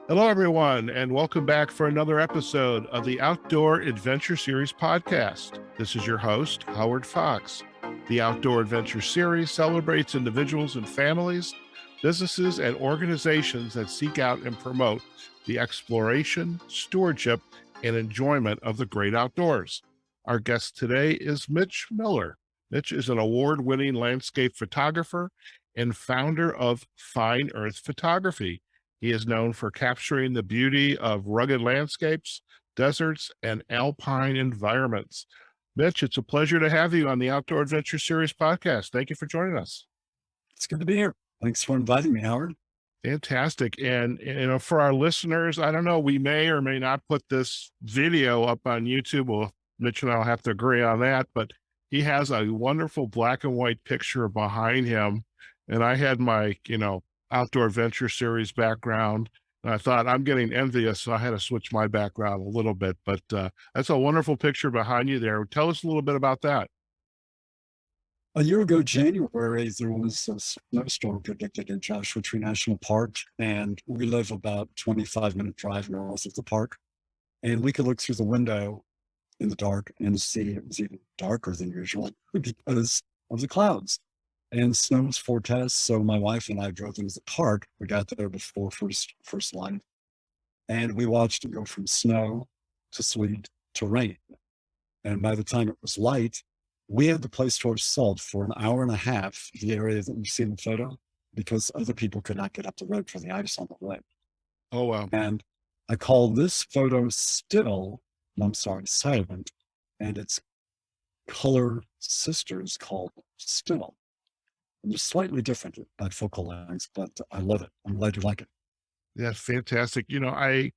Hello, everyone, and welcome back for another episode of the Outdoor Adventure Series podcast. This is your host, Howard Fox. The Outdoor Adventure Series celebrates individuals and families, businesses, and organizations that seek out and promote the exploration, stewardship, and enjoyment of the great outdoors. Our guest today is Mitch Miller. Mitch is an award-winning landscape photographer and founder of Fine Earth Photography. He is known for capturing the beauty of rugged landscapes, deserts, and alpine environments. Mitch, it's a pleasure to have you on the Outdoor Adventure Series podcast. Thank you for joining us. It's good to be here. Thanks for inviting me, Howard. Fantastic. And, for our listeners, I don't know, we may or may not put this video up on YouTube. Well, Mitch and I'll have to agree on that, but he has a wonderful black and white picture behind him. And I had my, Outdoor Adventure Series background. And I thought I'm getting envious, so I had to switch my background a little bit. But that's a wonderful picture behind you there. Tell us a little bit about that. A year ago, January, there was a snowstorm predicted in Joshua Tree National Park, and we live about 25-minute drive north of the park. And we could look through the window in the dark and see it was even darker than usual because of the clouds. And snow was forecast, so my wife and I drove into the park. We got there before first light, and we watched it go from snow to sleet to rain. And by the time it was light, we had the place to ourselves for an hour and a half, the area that you see in the photo, because other people could not get up the road for the ice on the way. Oh, wow. And I call this photo silent, and its color sister is called still. And they're slightly different by focal lengths, but I love it. I'm glad you like it. That's fantastic. Have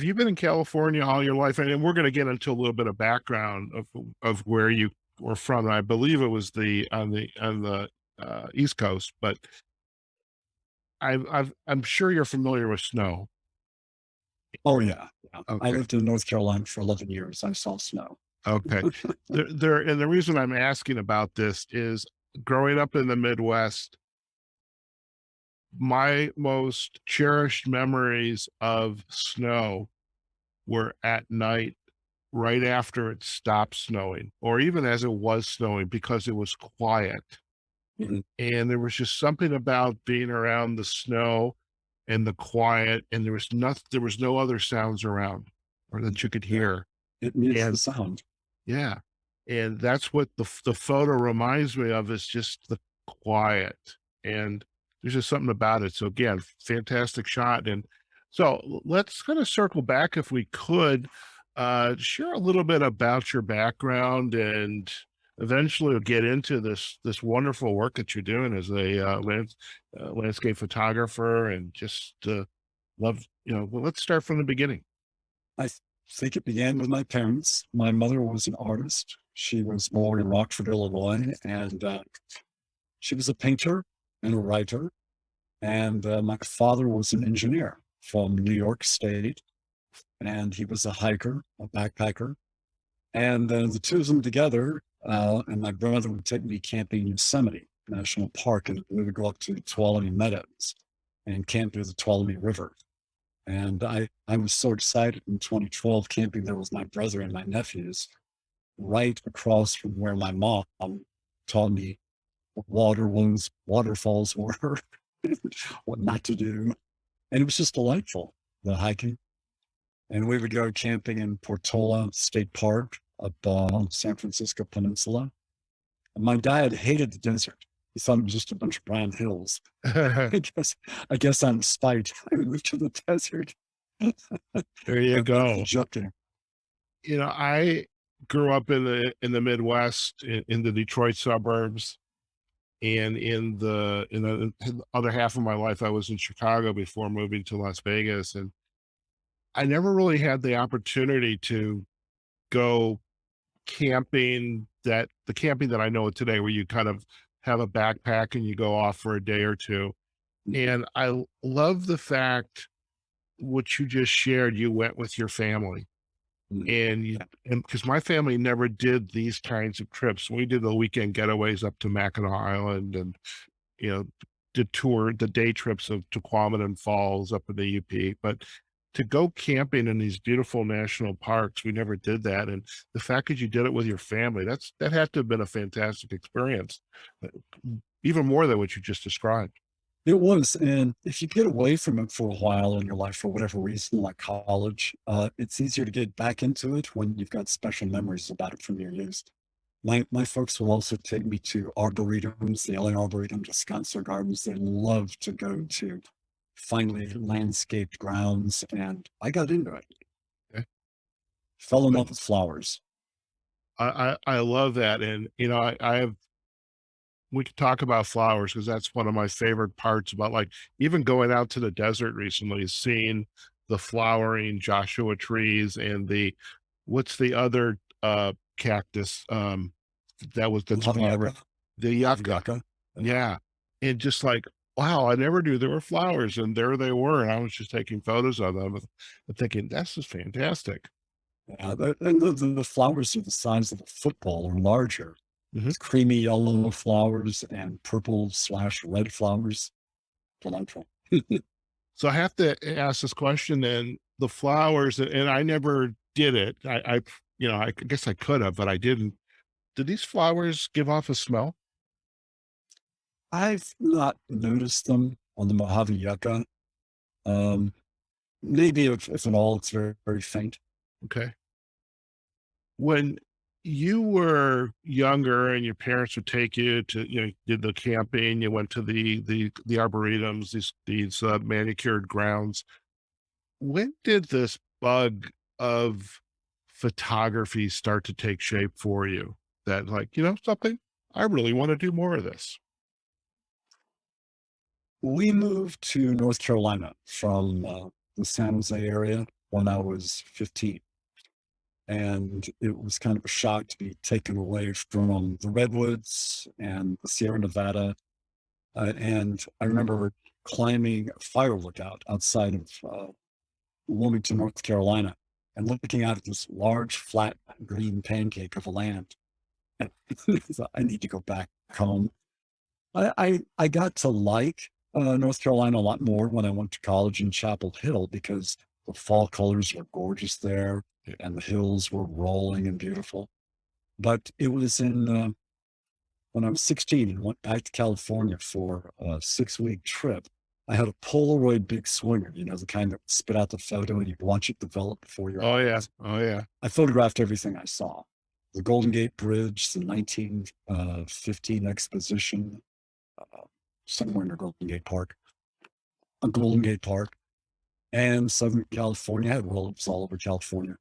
you been in California all your life? And we're going to get into a little bit of background of where you were from. I believe it was on the East Coast, but I'm sure you're familiar with snow. Oh, yeah. I Okay. lived in North Carolina for 11 years. I saw snow. Okay. And the reason I'm asking about this is growing up in the Midwest, my most cherished memories of snow were at night, right after it stopped snowing, or even as it was snowing, because it was quiet. Mhm. And there was just something about being around the snow and the quiet, and there was no other sounds around or that you could hear. It mutes the And sound. yeah, and that's what the photo reminds me of, is just the quiet, and there's just something about it. So again, fantastic shot. And so let's kind of circle back, if we could, share a little bit about your background, and eventually we'll get into this wonderful work that you're doing as a landscape photographer, and just love, well, let's start from the beginning. I think it began with my parents. My mother was an artist. She was born in Rockford, Illinois, and she was a painter and a writer. And my father was an engineer from New York State, and he was a hiker, a backpacker. And the two of them together, and my brother would take me camping in Yosemite National Park, and we would go up to the Tuolumne Meadows and camp near the Tuolumne River. And I was so excited in 2012 camping there with my brother and my nephews right across from where my mom taught me what waterfalls were, what not to do. And it was just delightful, the hiking. And we would go camping in Portola State Park up on San Francisco Peninsula. And my dad hated the desert. He thought it was just a bunch of brown hills. I guess on spite, I moved to the desert. There you go. Joking. I grew up in the Midwest, in the Detroit suburbs, and in the other half of my life, I was in Chicago before moving to Las Vegas, and I never really had the opportunity to go the camping that I know of today, where you kind of have a backpack and you go off for a day or two. And I love the fact, what you just shared, you went with your family. And because my family never did these kinds of trips. We did the weekend getaways up to Mackinac Island, and you know did tour the day trips of Tequamanon Falls up in the UP, but to go camping in these beautiful national parks, we never did that. And the fact that you did it with your family, that had to have been a fantastic experience, uh, even more than what you just described. It was. And if you get away from it for a while in your life for whatever reason, like college, it's easier to get back into it when you've got special memories about it from your youth. My folks will also take me to arboretums, the LA Arboretum, to Sconser Gardens. They love to go to finely landscaped grounds, and I got into it. Okay. Fell in But love with flowers. I love that. And, I have, we could talk about flowers because that's one of my favorite parts about like even going out to the desert recently, seeing the flowering Joshua trees and what's the other cactus that was that's Lava vibrant, yucca, the lava yucca. yucca. Yeah. And just like, wow, I never knew there were flowers and there they were. And I was just taking photos of them and thinking, that's just fantastic. Yeah, and the flowers are the size of a football or larger. Mhm. With creamy yellow flowers and purple/red flowers. Delightful. So I have to ask this question then, the flowers, and I never did it. I guess I could have, but I didn't. Do these flowers give off a smell? I've not noticed them on the Mojave Yucca. Um, maybe if at all, it's very, very faint. Okay. When you were younger and your parents would take you to, did the camping, you went to the arboretums, these manicured grounds. When did this bug of photography start to take shape for you? That like, something? I really want to do more of this. We moved to North Carolina from the San Jose area when I was 15. And it was kind of a shock to be taken away from the redwoods and the Sierra Nevada. And I remember climbing a fire lookout outside of Wilmington, North Carolina, and looking out at this large, flat, green pancake of a land. And so I need to go back home. I got to like North Carolina a lot more when I went to college in Chapel Hill because the fall colors were gorgeous there Yeah. and the hills were rolling and beautiful. But it was in when I was 16 and went back to California for a 6-week trip. I had a Polaroid big swinger, the kind that would spit out the photo and you'd watch it develop before your Oh yeah. eyes. Oh yeah. I photographed everything I saw. The Golden Gate Bridge, the 1915 exposition, uh, somewhere near Golden Gate Park, and Southern California. I had relatives all over California.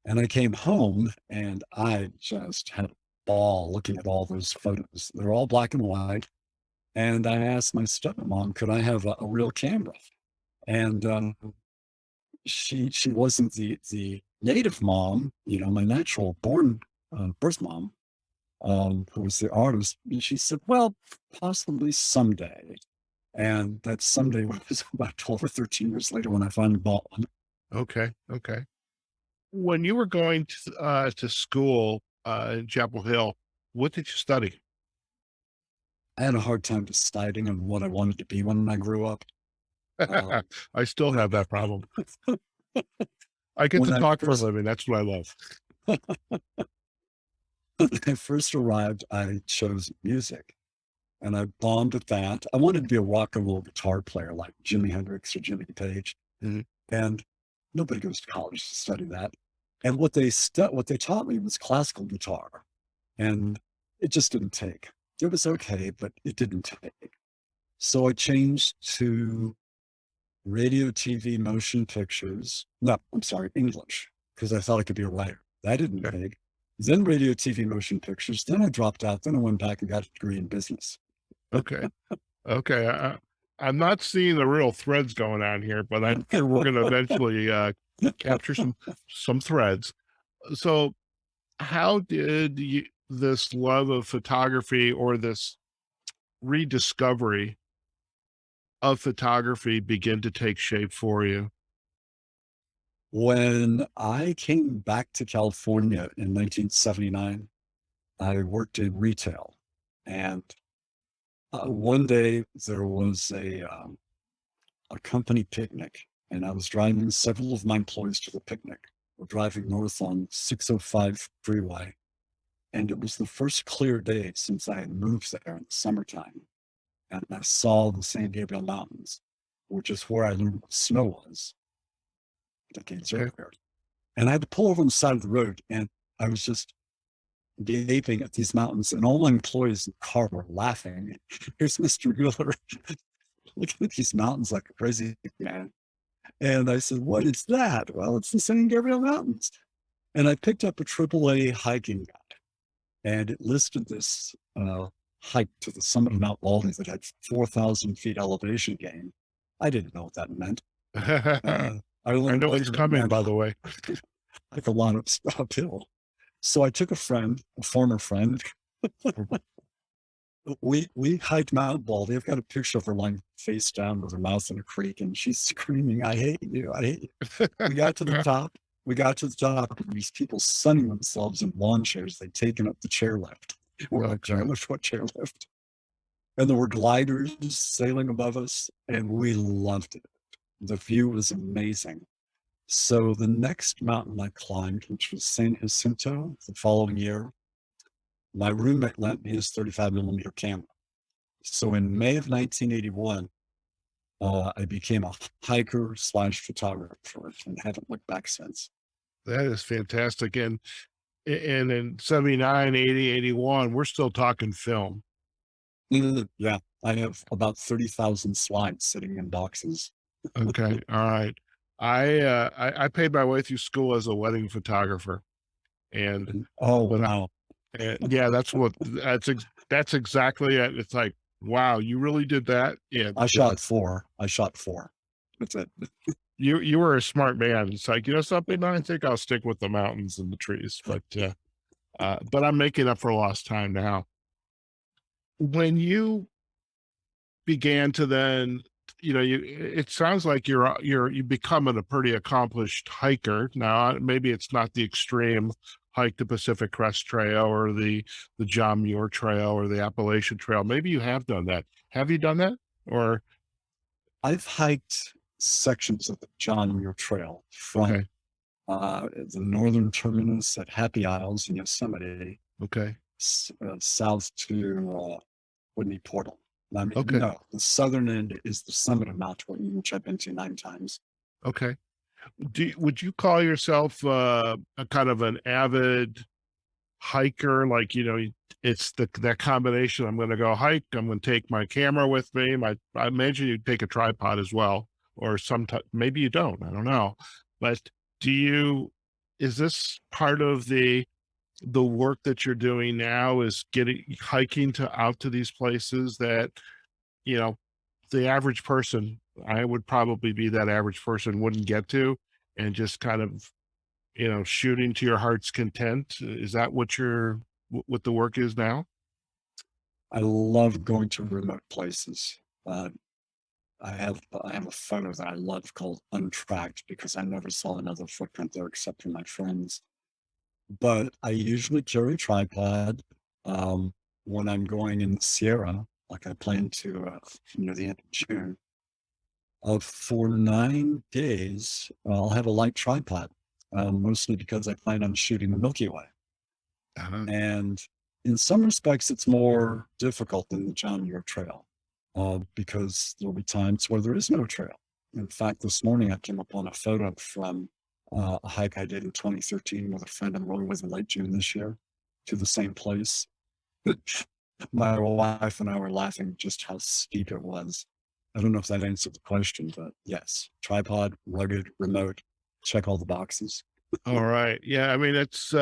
And I came home and I just had a ball looking at all those photos. They're all black and white. And I asked my stepmom, could I have a real camera? And she wasn't the native mom, my natural born birth mom, who was the artist. And she said, well, possibly someday. And that someday was about 12 or 13 years later when I finally bought one. Okay. Okay. When you were going to school in Chapel Hill, what did you study? I had a hard time deciding on what I wanted to be when I grew up. Um, I still have that problem. I get when to I talk for a first living. That's what I love. when I first arrived, I chose music, and I bombed at that. I wanted to be a rock and roll guitar player like Jimi Hendrix or Jimmy Page, Mhm. and nobody goes to college to study that. And what they taught me was classical guitar, and it just didn't take. It was okay, but it didn't take. So I changed to radio, TV, motion pictures. No, I'm sorry, English, because I thought I could be a writer. That didn't Okay. take. Then radio, TV, motion pictures. Then I dropped out. Then I went back and got a degree in business. Okay. Okay. I'm not seeing the real threads going on here, but I'm sure we're going to eventually capture some threads. So, how did this love of photography or this rediscovery of photography begin to take shape for you? When I came back to California in 1979, I worked in retail and One day there was a company picnic, and I was driving several of my employees to the picnic. We're driving north on 605 freeway, and it was the first clear day since I had moved there in the summertime. And I saw the San Gabriel Mountains, which is where I learned what snow was decades Okay. earlier. And I had to pull over on the side of the road, and I was just gaping at these mountains, and all my employees in the car were laughing. Here's Mr. Miller looking at these mountains like a crazy man. And I said, "What is that?" "Well, it's the San Gabriel Mountains." And I picked up a AAA hiking guide, and it listed this hike to the summit of Mount Baldy that had 4,000 feet elevation gain. I didn't know what that meant. I I learned know what's later it coming, meant by the way. like a lot of uphill. So I took a friend, a former friend. We hiked Mount Baldy. I've got a picture of her lying face down with her mouth in a creek, and she's screaming, "I hate you! I hate you!" We got to the top. We got to the top. And these people sunning themselves in lawn chairs. They'd taken up the chairlift. We're like, Okay. "Chairlift? What chairlift?" And there were gliders sailing above us, and we loved it. The view was amazing. So the next mountain I climbed, which was San Jacinto, the following year, my roommate lent me his 35 millimeter camera. So in May of 1981, I became a hiker slash photographer and haven't looked back since. That is fantastic. And in 79, 80, 81, we're still talking film. Yeah, I have about 30,000 slides sitting in boxes. Okay. All right. I paid my way through school as a wedding photographer. And Oh, when wow. yeah, that's exactly it. It's like, wow, you really did that? Yeah. I shot four. I shot four. That's it. You were a smart man. It's like, you know something? I think I'll stick with the mountains and the trees, but I'm making up for lost time now. When you began to then, it sounds like you becoming a pretty accomplished hiker. Now, maybe it's not the extreme hike the Pacific Crest Trail or the John Muir Trail or the Appalachian Trail. Maybe you have done that. Have you done that? Or I've hiked sections of the John Muir Trail from okay, the northern terminus at Happy Isles in Yosemite, okay, south to Whitney Portal. I mean, okay, no, the southern end is the summit of Mount Whitney, which I've been to 9 times. okay. Would you call yourself a kind of an avid hiker? Like, it's that combination. I'm going to go hike. I'm going to take my camera with me. I imagine you take a tripod as well, or maybe you don't. I don't know. But do you? Is this part of the work that you're doing now? Is getting hiking out to these places that you know the average person? I would probably be that average person wouldn't get to, and just kind of shooting to your heart's content. Is that what the work is now? I love going to remote places. Uh, I have a photo that I love called Untracked because I never saw another footprint there except for my friends. But I usually carry a tripod when I'm going in the Sierra, like I plan to near the end of June. For 9 days, I'll have a light tripod, mostly because I plan on shooting the Milky Way. Uh-huh. And in some respects, it's more difficult than the John Muir Trail because there'll be times where there is no trail. In fact, this morning I came upon a photo from a hike I did in 2013 with a friend I'm going with in late June this year to the same place. My wife and I were laughing just how steep it was. I don't know if that answered the question, but yes, tripod, rugged, remote, check all the boxes. All right. Yeah. I mean, it's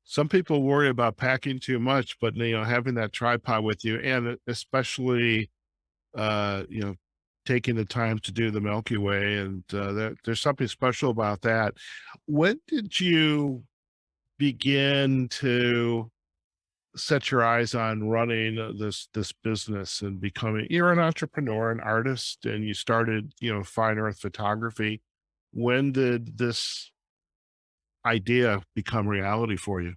some people worry about packing too much, but having that tripod with you, and especially you know, taking the time to do the Milky Way, and there's something special about that. When did you begin to set your eyes on running this business and becoming? You're an entrepreneur, an artist, and you started, fine earth photography. When did this idea become reality for you?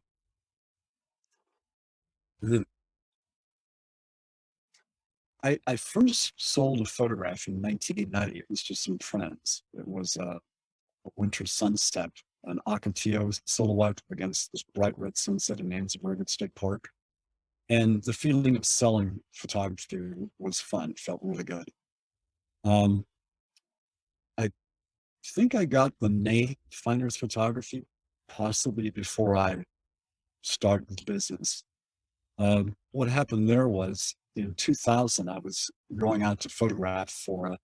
I first sold a photograph in 1990. It was just some friends. It was a winter sunset, an Ocotillo silhouette against this bright red sunset in Amesbury State Park. And the feeling of selling photography was fun. It felt really good. Um, I think I got the name Finder's Photography possibly before I started the business. What happened there was in 2000, I was going out to photograph for a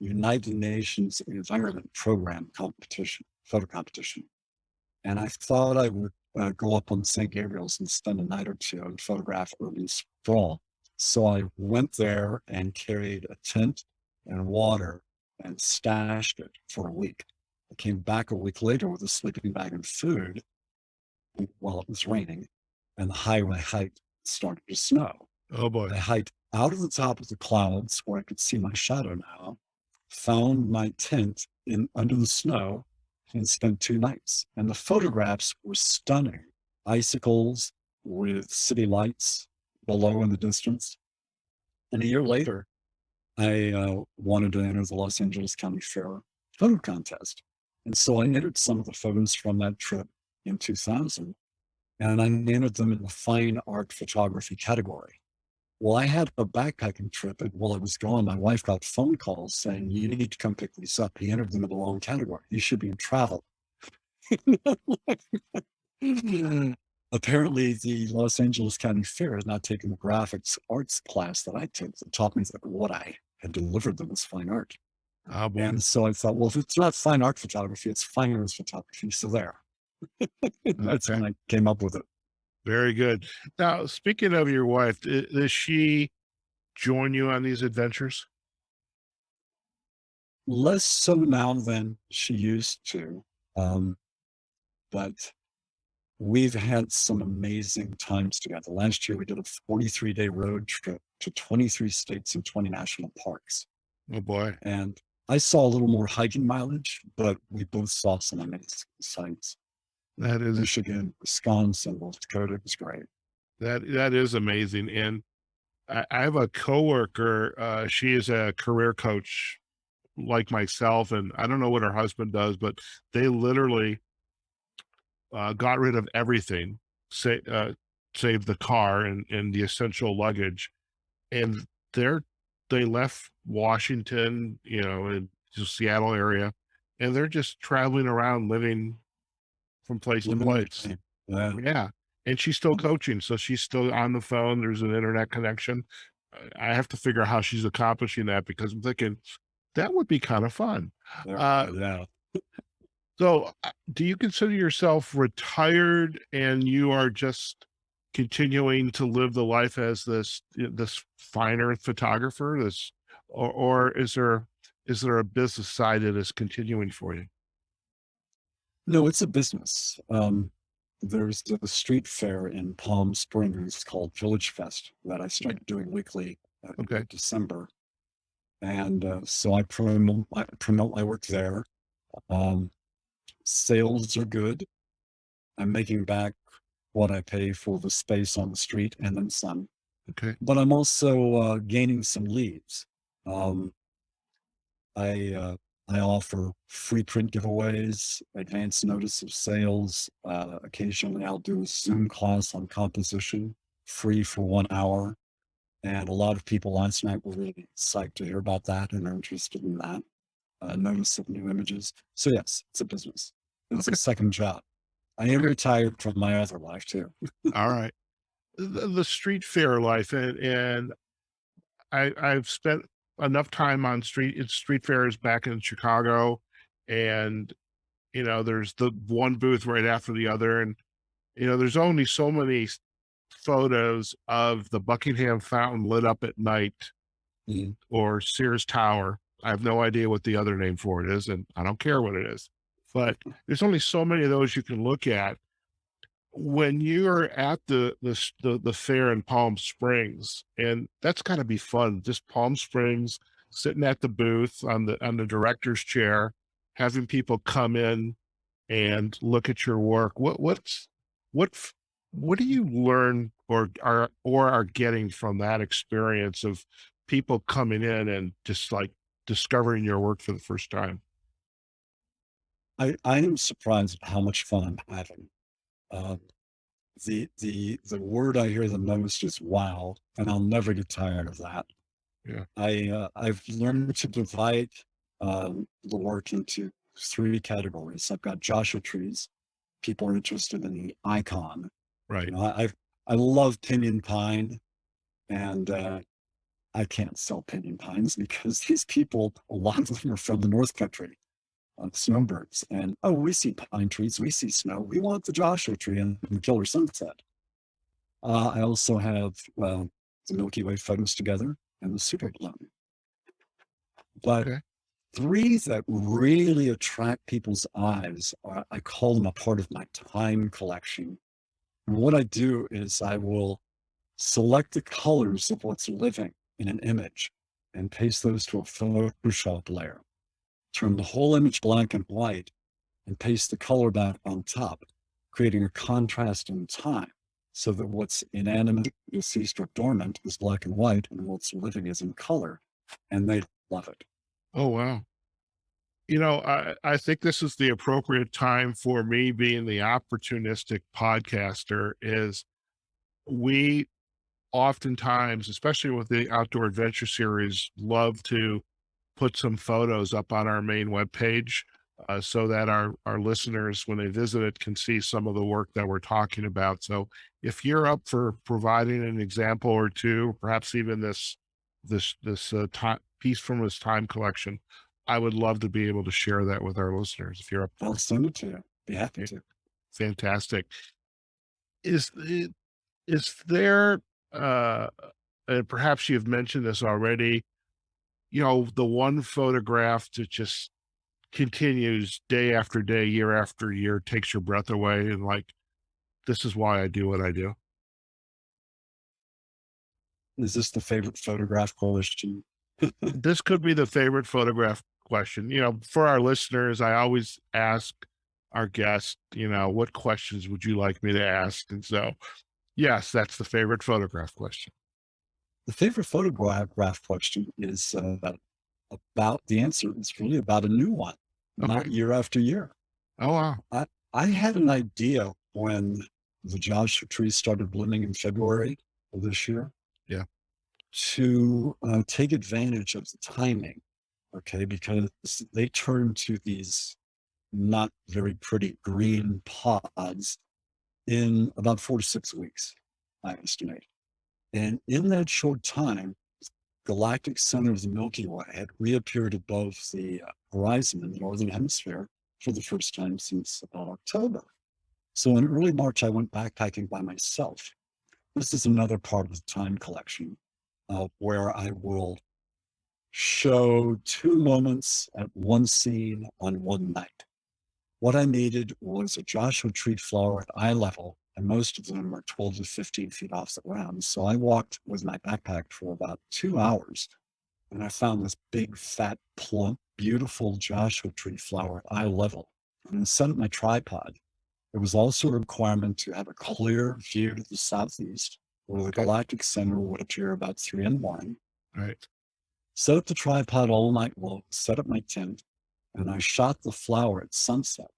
United Nations Environment Program competition, photo competition. And I thought I would go up on St. Gabriel's and spend a night or two and photograph urban sprawl. So I went there and carried a tent and water and stashed it for a week. I came back a week later with a sleeping bag and food while it was raining, and the highway height started to snow. Oh boy. I hiked out of the top of the clouds where I could see my shadow now, found my tent in under the snow, and spent 2 nights. And the photographs were stunning. Icicles with city lights below in the distance. And a year later, I wanted to enter the Los Angeles County Fair photo contest. And so I entered some of the photos from that trip in 2000, and I entered them in the fine art photography category. Well, I had a backpacking trip, and while I was gone, my wife got phone calls saying, "You need to come pick these up. He entered them in the wrong category. You should be in travel." Apparently, the Los Angeles County Fair has not taken the graphics arts class that I took that taught me that what I had delivered them as fine art. Oh boy. And so I thought, well, if it's not fine art photography, it's fine arts photography. So there. That's Okay. when I came up with it. Very good. Now, speaking of your wife, does she join you on these adventures? Less so now than she used to. Um, but we've had some amazing times together. Last year, we did a 43-day road trip to 23 states and 20 national parks. Oh boy. And I saw a little more hiking mileage, but we both saw some amazing sights. That is Michigan, Wisconsin, North Dakota. It was great. that is amazing. And I have a coworker, she is a career coach like myself, and I don't know what her husband does, but they literally got rid of everything, say, save the car and the essential luggage, and they're they left Washington, in the Seattle area, and they're just traveling around, living from place to Living the place. dream. Yeah. Yeah, and she's still coaching, so she's still on the phone. There's an internet connection. I have to figure out how she's accomplishing that because I'm thinking that would be kind of fun. Uh, Yeah. So, do you consider yourself retired and you are just continuing to live the life as this finer photographer? Or is there a business side that is continuing for you? No, it's a business. There's the street fair in Palm Springs called Village Fest that I started doing weekly Okay, in December. And so I promote my work there. Um, Sales are good. I'm making back what I pay for the space on the street and then some. okay, But I'm also gaining some leads. Um, I uh, I offer free print giveaways, advance notice of sales. Occasionally, I'll do a Zoom class on composition, free for 1 hour. And a lot of people last night were really psyched to hear about that and are interested in that. Notice of new images. So yes, it's a business. It's a okay. second job. I am retired from my other life too. All right. The street fair life, and I've spent enough time on street fairs back in Chicago, and there's the one booth right after the other, and there's only so many photos of the Buckingham Fountain lit up at night Mhm. or Sears Tower. I have no idea what the other name for it is, and I don't care what it is. But there's only so many of those you can look at. When you're at the fair in Palm Springs, and that's gotta be fun, just Palm Springs, sitting at the booth on the director's chair, having people come in and look at your work. What f what do you learn or are getting from that experience of people coming in and just like discovering your work for the first time? I am surprised at how much fun I'm having. Um, the word I hear the most is wow, and I'll never get tired of that. Yeah. I've learned to divide the work into three categories. I've got Joshua trees. People are interested in the icon. Right. I love pinyon pine, and I can't sell pinyon pines because these people, a lot of them are from the North Country, snowbirds, and oh, we see pine trees, we see snow, we want the Joshua tree and the killer sunset. I also have the Milky Way photos together and the super balloon. But Okay. three that really attract people's eyes are, I call them a part of my time collection. And what I do is I will select the colors of what's living in an image and paste those to a Photoshop layer. Turn the whole image black and white and paste the color back on top, creating a contrast in time so that what's inanimate, deceased, or dormant is black and white and what's living is in color. And they love it. Oh, wow. You know, I think this is the appropriate time for me being the opportunistic podcaster is we oftentimes, especially with the outdoor adventure series, love to put some photos up on our main webpage so that our listeners, when they visit it, can see some of the work that we're talking about. So if you're up for providing an example or two, perhaps even this piece from this time collection, I would love to be able to share that with our listeners. If you're up I'll for it, send it to you. Be happy to. fantastic. Is is there uh, and perhaps you've mentioned this already, you know, the one photograph that just continues day after day, year after year, takes your breath away, and like, this is why I do what I do. Is this the favorite photograph question? This could be the favorite photograph question. You know, for our listeners, I always ask our guests, you know, what questions would you like me to ask? And so, yes, that's the favorite photograph question. The favorite photograph question is about the answer is really about a new one, not Okay. year after year. Oh, wow. I had an idea when the Joshua trees started blooming in February of this year Yeah. to take advantage of the timing, okay, because they turn to these not very pretty green pods in about 4 to 6 weeks, I estimate. And in that short time, galactic center of the Milky Way had reappeared above the horizon in the northern hemisphere for the first time since about October. So in early March, I went backpacking by myself. This is another part of the time collection where I will show two moments at one scene on one night. What I needed was a Joshua tree flower at eye level, and most of them are 12 to 15 feet off the ground. So I walked with my backpack for about 2 hours, and I found this big, fat, plump, beautiful Joshua tree flower at eye level. And I set up my tripod. There was also a requirement to have a clear view to the southeast, where the Okay. galactic center would appear about 3 in the morning. Right. Set up the tripod all night long, set up my tent, and I shot the flower at sunset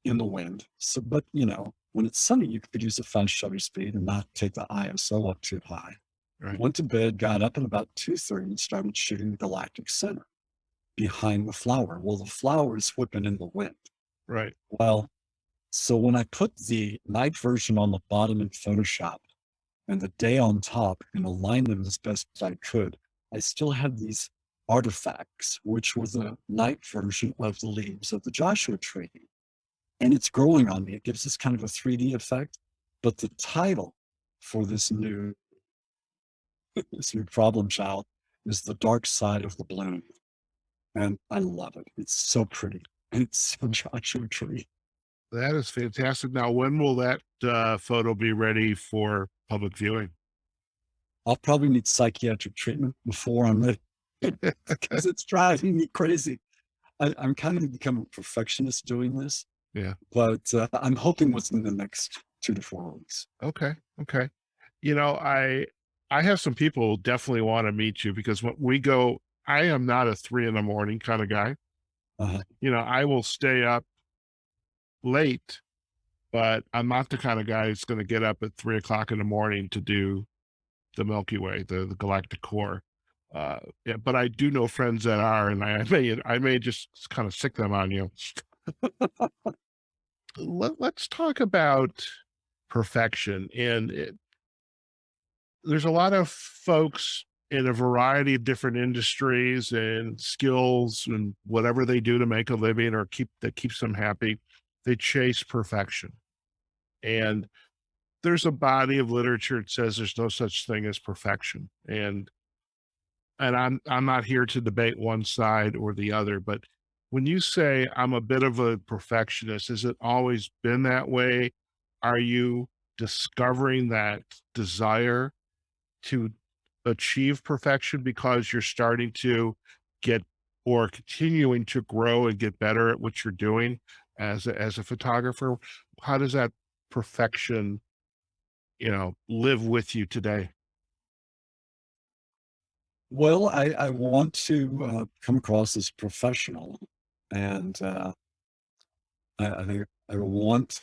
in the wind. So, but you know, when it's sunny, you could use a fast shutter speed and not take the ISO up too high. Right. Went to bed, got up at about 2:30 and started shooting the galactic center behind the flower. Well, the flower is whipping in the wind. Right. Well, so when I put the night version on the bottom in Photoshop and the day on top and aligned them as best as I could, I still had these artifacts, which was the night version of the leaves of the Joshua tree. And it's growing on me. It gives this kind of a 3D effect. But the title for this new problem child is The Dark Side of the Bloom. And I love it. It's so pretty. And it's a Joshua tree. That is fantastic. Now, when will that photo be ready for public viewing? I'll probably need psychiatric treatment before I'm ready because it's driving me crazy. I'm kind of becoming a perfectionist doing this, Yeah. but I'm hoping within the next 2 to 4 weeks. Okay. Okay. You know, I have some people who definitely want to meet you because when we go, I am not a 3 in the morning kind of guy. Uh, I will stay up late, but I'm not the kind of guy who's going to get up at 3 o'clock in the morning to do the Milky Way, the galactic core. Yeah, but I do know friends that are, and I may just kind of sick them on you. Let's talk about perfection. And there's a lot of folks in a variety of different industries and skills and whatever they do to make a living or that keeps them happy. They chase perfection. And there's a body of literature that says there's no such thing as perfection. And I'm not here to debate one side or the other, but when you say I'm a bit of a perfectionist, has it always been that way? Are you discovering that desire to achieve perfection because you're starting to get or continuing to grow and get better at what you're doing as a photographer? How does that perfection, live with you today? well, I want to come across as professional, and I want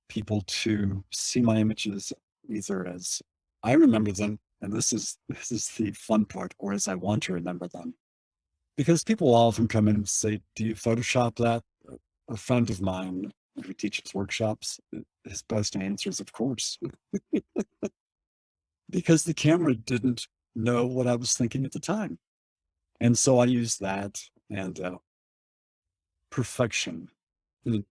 people to see my images either as I remember them, and this is the fun part, or as I want to remember them. Because people often come in and say, "Do you Photoshop that?" A friend of mine who teaches workshops, his best answer is, "Of course," because the camera didn't know what I was thinking at the time. And so I use that and perfection. Mm,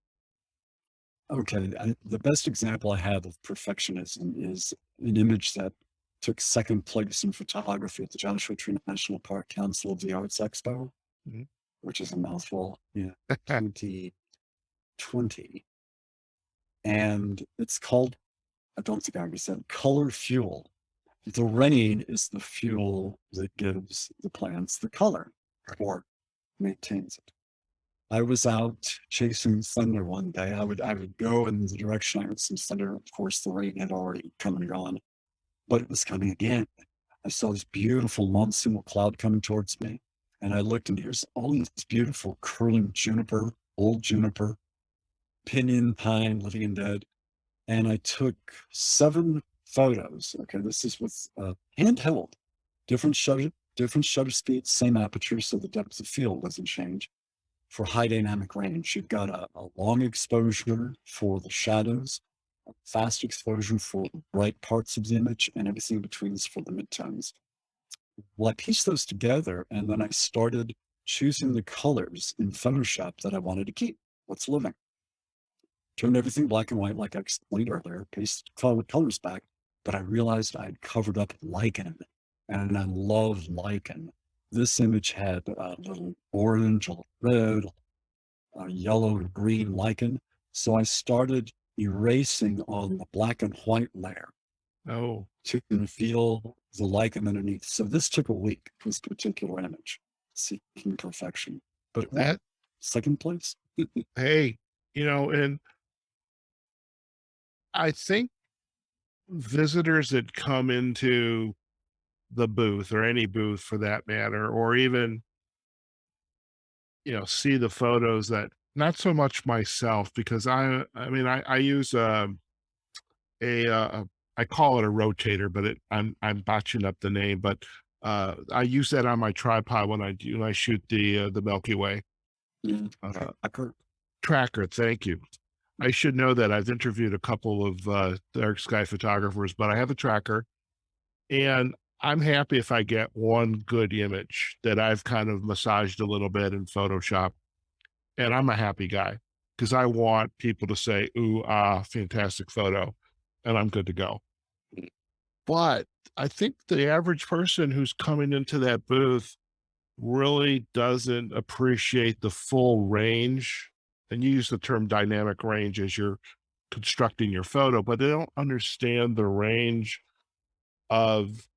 Okay, the best example I have of perfectionism is an image that took second place in photography at the Joshua Tree National Park Council of the Arts Expo, Mhm. which is a mouthful. Yeah, 2020. And it's called, I don't think I already said, color fuel. The rain is the fuel that gives the plants the color or maintains it. I was out chasing thunder one day. I would go in the direction I heard some thunder. Of course, the rain had already come and gone, but it was coming again. I saw this beautiful monsoonal cloud coming towards me, and I looked, and here's all this beautiful curling juniper, old juniper, pinyon pine, living and dead. And I took 7 photos. Okay, this is with handheld, different shutter speeds, same aperture, so the depth of field doesn't change. For high dynamic range, you've got a long exposure for the shadows, a fast exposure for the bright parts of the image, and everything in between is for the midtones. Well, I pieced those together, and then I started choosing the colors in Photoshop that I wanted to keep. What's living? Turned everything black and white, like I explained earlier, pasted colors back, but I realized I had covered up lichen, and I love lichen. This image had a little orange, a red, yellow and green lichen. So I started erasing on the black and white layer Oh, to reveal the lichen underneath. So this took a week, this particular image, seeking perfection. But it won. that, Second place. hey, and I think visitors that come into the booth or any booth for that matter, or even, see the photos that not so much myself because I use a I call it a rotator, but I'm botching up the name, but I use that on my tripod when I shoot the Milky Way Mm, uh, tracker. tracker. Thank you. I should know that. I've interviewed a couple of dark sky photographers, but I have a tracker, and I'm happy if I get one good image that I've kind of massaged a little bit in Photoshop, and I'm a happy guy because I want people to say, "Ooh, ah, fantastic photo," and I'm good to go. But I think the average person who's coming into that booth really doesn't appreciate the full range. And you use the term dynamic range as you're constructing your photo, but they don't understand the range of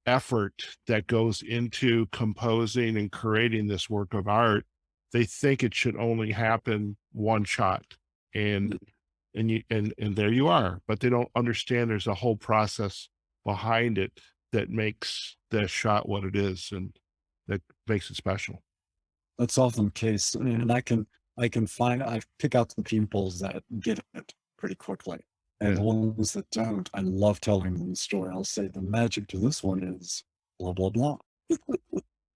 effort that goes into composing and creating this work of art. They think it should only happen one shot. And there you are, but they don't understand there's a whole process behind it that makes the shot what it is and that makes it special. That's often the case. And I pick out the people that get it pretty quickly. And Yeah. the ones that don't, I love telling them the story. I'll say the magic to this one is blah, blah, blah.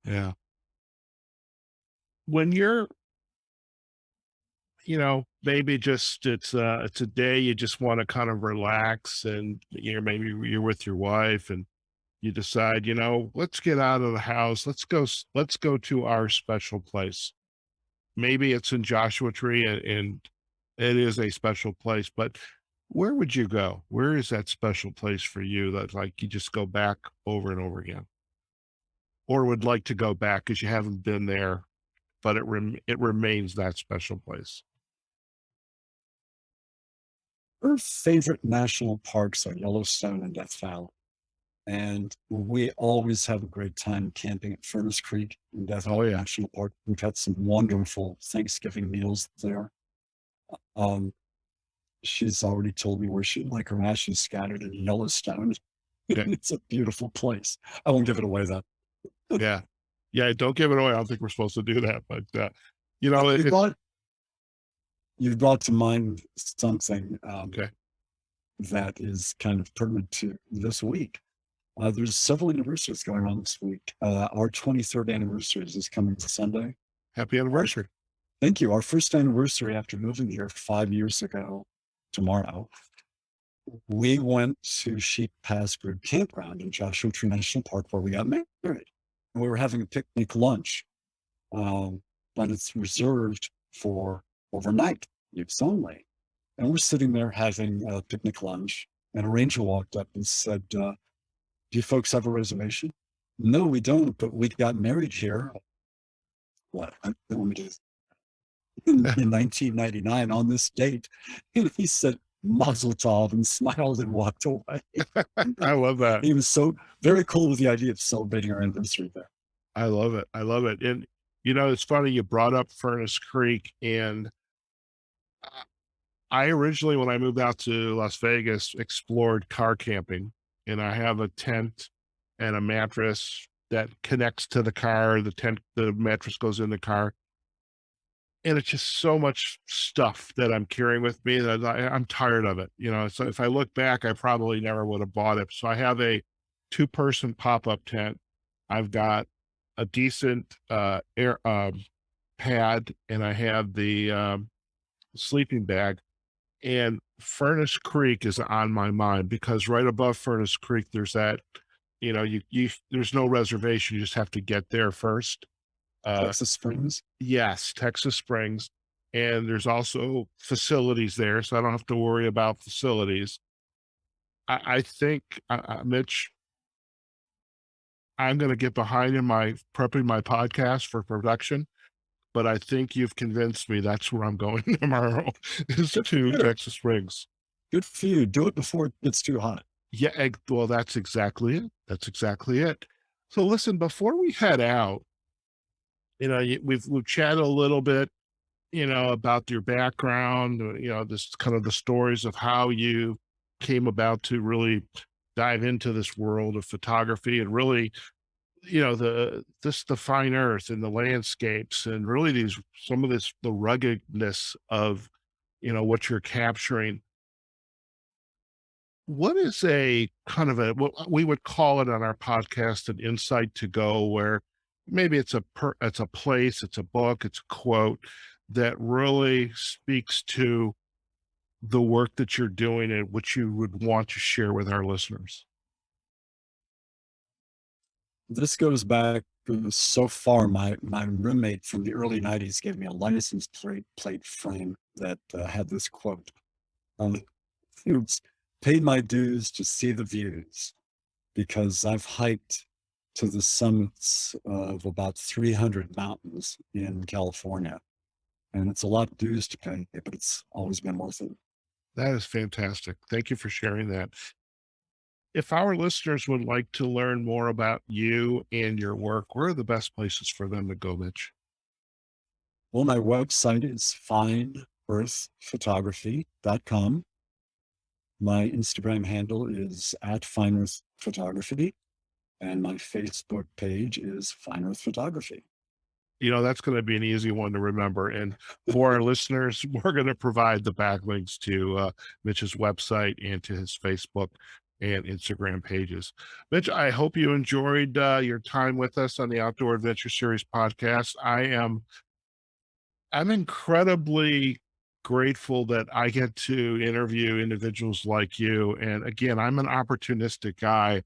Yeah. When you're, maybe just it's a day you just want to kind of relax and maybe you're with your wife and you decide, let's get out of the house. Let's go to our special place. Maybe it's in Joshua Tree and it is a special place, but where would you go? Where is that special place for you that like you just go back over and over again? Or would like to go back because you haven't been there, but it remains that special place. Her favorite national parks are Yellowstone and Death Valley. And we always have a great time camping at Furnace Creek in Death Oh Valley yeah. National Park. We've had some wonderful Thanksgiving meals there. Um, she's already told me where she'd like her ashes scattered in Yellowstone. Yeah. It's a beautiful place. I won't give it away though. Yeah. Yeah. Don't give it away. I don't think we're supposed to do that, but Uh, you it, brought you brought to mind something okay. that is kind of pertinent to this week. There's several anniversaries going on this week. Our 23rd anniversary is coming Sunday. Happy Our, anniversary. thank you. Our first anniversary after moving here 5 years ago tomorrow. We went to Sheep Pass Group Campground in Joshua Tree National Park where we got married. And we were having a picnic lunch, but it's reserved for overnight use only. And we're sitting there having a picnic lunch, and a ranger walked up and said, do you folks have a reservation? No, we don't, but we got married here. What? In 1999 on this date. And he said, Mazel tov, and smiled and walked away. I love that. He was so very cool with the idea of celebrating our anniversary there. I love it. I love it. And it's funny you brought up Furnace Creek, and I originally, when I moved out to Las Vegas, explored car camping, and I have a tent and a mattress that connects to the car. The mattress goes in the car, and it's just so much stuff that I'm carrying with me that I'm tired of it. So if I look back, I probably never would have bought it. So I have a two-person pop-up tent. I've got a decent air pad, and I have the sleeping bag. And Furnace Creek is on my mind because right above Furnace Creek, there's that, there's no reservation. You just have to get there first. Texas Springs. Yes, Texas Springs. And there's also facilities there, so I don't have to worry about facilities. I think, Mitch, I'm going to get behind in my prepping my podcast for production, but I think you've convinced me that's where I'm going tomorrow is to Good. Texas Springs. Good for you. Do it before it gets too hot. Yeah, well, that's exactly it. That's exactly it. So listen, before we head out, we've chatted a little bit, about your background, this kind of the stories of how you came about to really dive into this world of photography and really, the fine earth and the landscapes and really the ruggedness of, what you're capturing. What is a kind of what we would call it on our podcast, an insight to go where maybe it's a place, it's a book, it's a quote that really speaks to the work that you're doing and what you would want to share with our listeners? This goes back so far. My roommate from the early 90s gave me a license plate frame that had this quote. It's paid my dues to see the views because I've hiked to the summits of about 300 mountains in California. And it's a lot of dues to pay, but it's always been worth it. That is fantastic. Thank you for sharing that. If our listeners would like to learn more about you and your work, where are the best places for them to go, Mitch? Well, my website is fineearthphotography.com. My Instagram handle is @fineearthphotography. And my Facebook page is Fine Earth Photography. That's going to be an easy one to remember. And for our listeners, we're going to provide the backlinks to Mitch's website and to his Facebook and Instagram pages. Mitch, I hope you enjoyed your time with us on the Outdoor Adventure Series podcast. I'm incredibly grateful that I get to interview individuals like you. And again, I'm an opportunistic guy.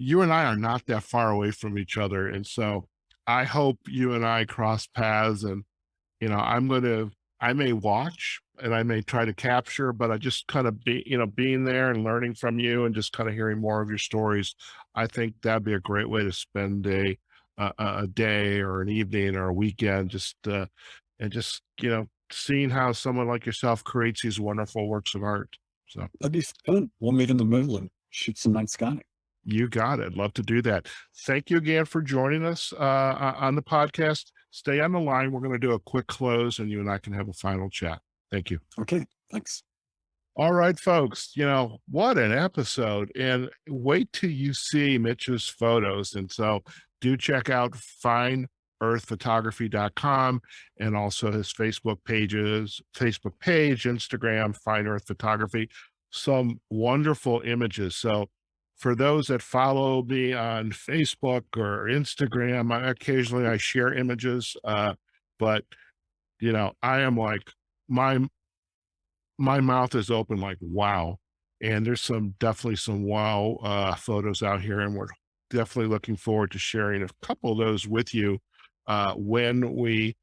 You and I are not that far away from each other. And so I hope you and I cross paths and, I may watch and I may try to capture, but I just kind of being there and learning from you and just kind of hearing more of your stories. I think that'd be a great way to spend a day or an evening or a weekend, and just, seeing how someone like yourself creates these wonderful works of art. So That'd be fun. We'll meet in the middle and shoot some night sky. you got it. Love to do that. Thank you again for joining us on the podcast. Stay on the line. We're going to do a quick close and you and I can have a final chat. Thank you. Okay, thanks. All right, folks, what an episode. And wait till you see Mitch's photos. And so do check out fineearthphotography.com and also his Facebook page, Instagram, Fine Earth Photography. Some wonderful images. So for those that follow me on Facebook or Instagram, occasionally I share images, but I am like my mouth is open like, wow. And there's definitely some wow photos out here. And we're definitely looking forward to sharing a couple of those with you when we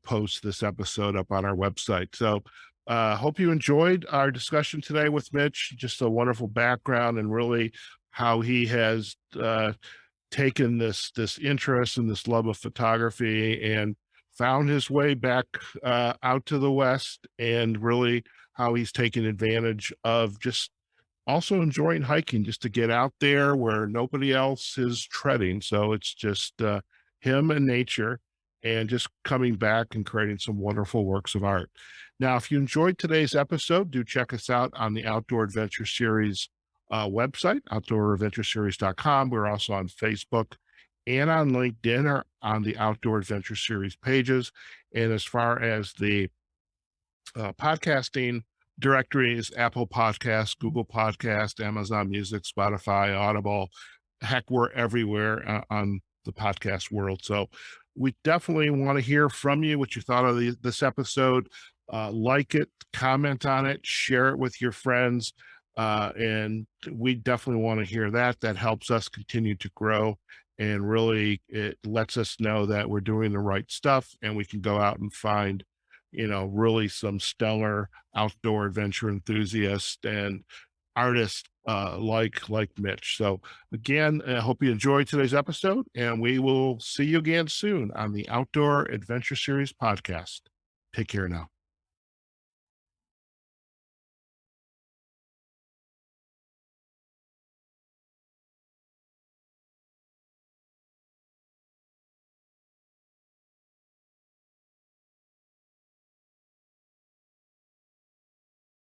post this episode up on our website. So hope you enjoyed our discussion today with Mitch, just a wonderful background and really how he has taken this interest and this love of photography and found his way back out to the West, and really how he's taken advantage of just also enjoying hiking, just to get out there where nobody else is treading. So it's just him and nature, and just coming back and creating some wonderful works of art. Now, if you enjoyed today's episode, do check us out on the Outdoor Adventure Series website, outdooradventureseries.com. We're also on Facebook and on LinkedIn or on the Outdoor Adventure Series pages. And as far as the podcasting directories, Apple Podcasts, Google Podcast, Amazon Music, Spotify, Audible, heck, we're everywhere on the podcast world. So we definitely want to hear from you, what you thought of this episode. Like it, comment on it, share it with your friends. And we definitely want to hear that. That helps us continue to grow. And really, it lets us know that we're doing the right stuff and we can go out and find, really some stellar outdoor adventure enthusiasts and artists like Mitch. So again, I hope you enjoyed today's episode, and we will see you again soon on the Outdoor Adventure Series podcast. Take care now.